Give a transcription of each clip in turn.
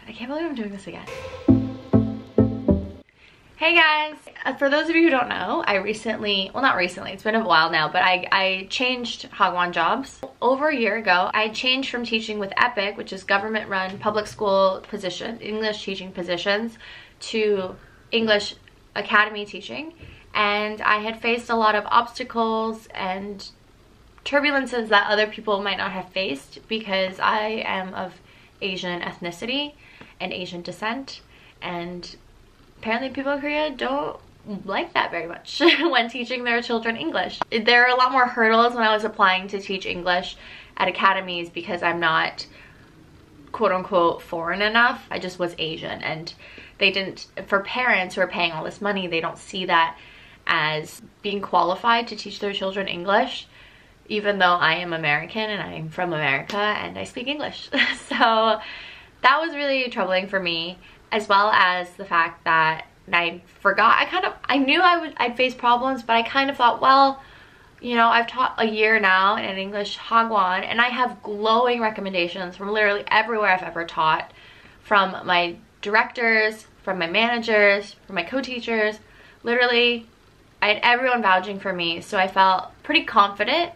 I can't believe I'm doing this again. Hey guys, for those of you who don't know, I recently, well not recently, it's been a while now, but I changed hagwon jobs. Over a year ago, I changed from teaching with EPIC, which is government-run public school position, English teaching positions, to English academy teaching. And I had faced a lot of obstacles and turbulences that other people might not have faced because I am of Asian ethnicity and Asian descent, and apparently people in Korea don't like that very much when teaching their children English. There are a lot more hurdles when I was applying to teach English at academies because I'm not quote-unquote foreign enough. I just was Asian, and they didn't, for parents who are paying all this money, they don't see that as being qualified to teach their children English, even though I am American and I'm from America and I speak English. So that was really troubling for me, as well as the fact that I forgot, I knew I'd face problems, but I kind of thought, well, you know, I've taught a year now in an English hagwon, and I have glowing recommendations from literally everywhere I've ever taught, from my directors, from my managers, from my co-teachers. Literally, I had everyone vouching for me, so I felt pretty confident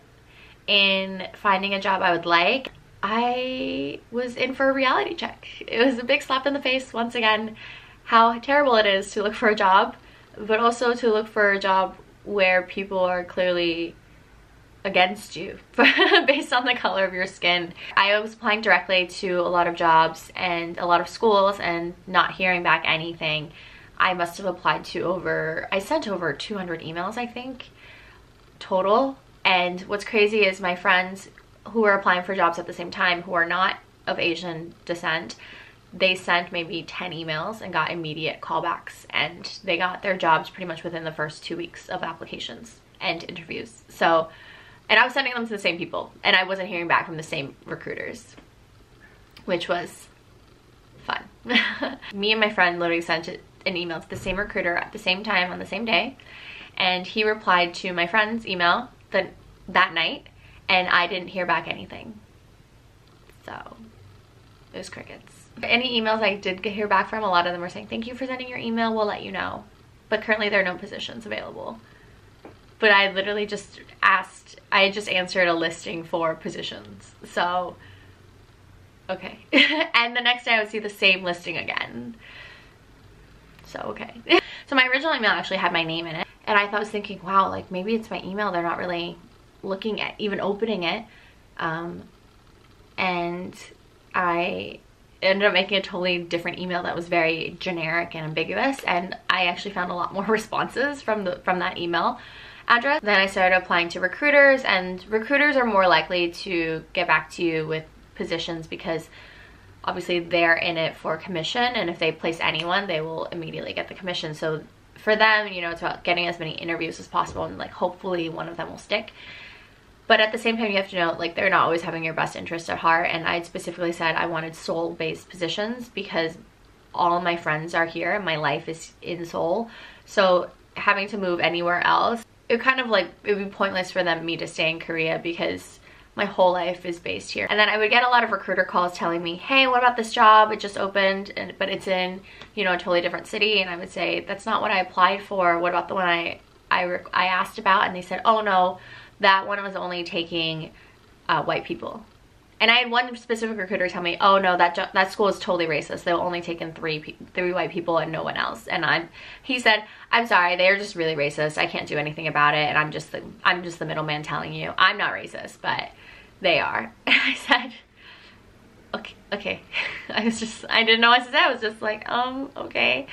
in finding a job I would like. I was in for a reality check. It was a big slap in the face, once again, how terrible it is to look for a job, but also to look for a job where people are clearly against you based on the color of your skin. I was applying directly to a lot of jobs and a lot of schools and not hearing back anything. I must have applied to I sent over 200 emails, I think, total. And what's crazy is my friends who were applying for jobs at the same time, who are not of Asian descent, they sent maybe 10 emails and got immediate callbacks, and they got their jobs pretty much within the first 2 weeks of applications and interviews. So, and I was sending them to the same people, and I wasn't hearing back from the same recruiters, which was fun. Me and my friend literally sent an email to the same recruiter at the same time on the same day, and he replied to my friend's email that night, and I didn't hear back anything. So it was crickets. Any emails I did hear back from, a lot of them were saying, thank you for sending your email, we'll let you know. But currently there are no positions available. But I literally just I just answered a listing for positions. So, okay. And the next day I would see the same listing again. So, okay. So my original email actually had my name in it. And I was thinking, wow, like maybe it's my email, they're not really looking at even opening it. And I ended up making a totally different email that was very generic and ambiguous, and I actually found a lot more responses from that email address. Then I started applying to recruiters, and recruiters are more likely to get back to you with positions because obviously they're in it for commission, and if they place anyone, they will immediately get the commission. So for them, you know, it's about getting as many interviews as possible, and like hopefully one of them will stick. But at the same time, you have to know, like, they're not always having your best interest at heart. And I specifically said I wanted Seoul-based positions because all my friends are here and my life is in Seoul. So having to move anywhere else, it kind of like, it would be pointless for me to stay in Korea because my whole life is based here. And then I would get a lot of recruiter calls telling me, hey, what about this job? It just opened, but it's in, you know, a totally different city. And I would say, that's not what I applied for. What about the one I asked about? And they said, oh no, that one was only taking white people. And I had one specific recruiter tell me, oh no, that school is totally racist. They'll only take in three white people and no one else. And he said, I'm sorry, they're just really racist. I can't do anything about it. And I'm just the middleman telling you. I'm not racist, but they are. And I said, okay. I didn't know what to say. I was just like, okay.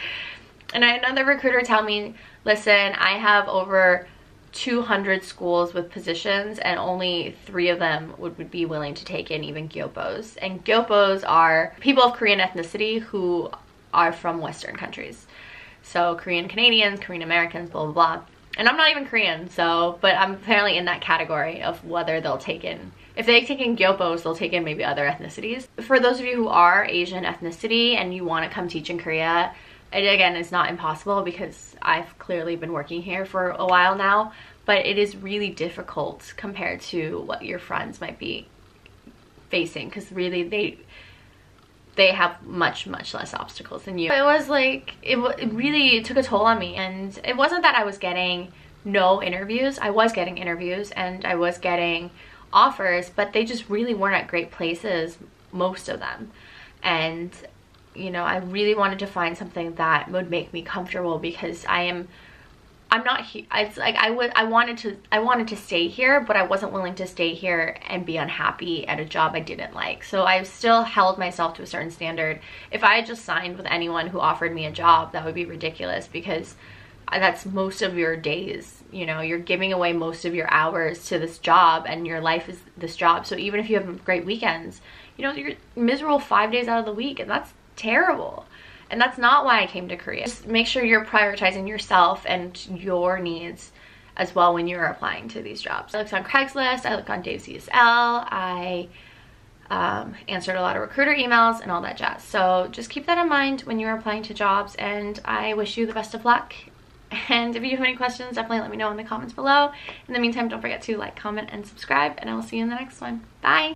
And I had another recruiter tell me, listen, I have over 200 schools with positions, and only 3 of them would be willing to take in even gyopos. And gyopos are people of Korean ethnicity who are from Western countries. So Korean Canadians, Korean Americans, blah, blah, blah. And I'm not even Korean, so, but I'm apparently in that category of whether they'll take in, if they take in gyopos, they'll take in maybe other ethnicities. For those of you who are Asian ethnicity and you want to come teach in Korea, it, again, is not impossible because I've clearly been working here for a while now, but it is really difficult compared to what your friends might be facing, because really they have much less obstacles than you. It was like, it really took a toll on me. And it wasn't that I was getting no interviews. I was getting interviews and I was getting offers, but they just really weren't at great places, most of them. And you know, I really wanted to find something that would make me comfortable, because I'm not here. It's like I wanted to stay here, but I wasn't willing to stay here and be unhappy at a job I didn't like. So I still held myself to a certain standard. If I had just signed with anyone who offered me a job, that would be ridiculous, because that's most of your days. You know, you're giving away most of your hours to this job, and your life is this job. So even if you have great weekends, you know, you're miserable 5 days out of the week, and that's terrible. And that's not why I came to Korea. Just make sure you're prioritizing yourself and your needs as well when you're applying to these jobs. I looked on Craigslist, I looked on Dave's ESL, I answered a lot of recruiter emails and all that jazz. So just keep that in mind when you're applying to jobs, and I wish you the best of luck. And if you have any questions, definitely let me know in the comments below. In the meantime, don't forget to like, comment, and subscribe, and I will see you in the next one. Bye!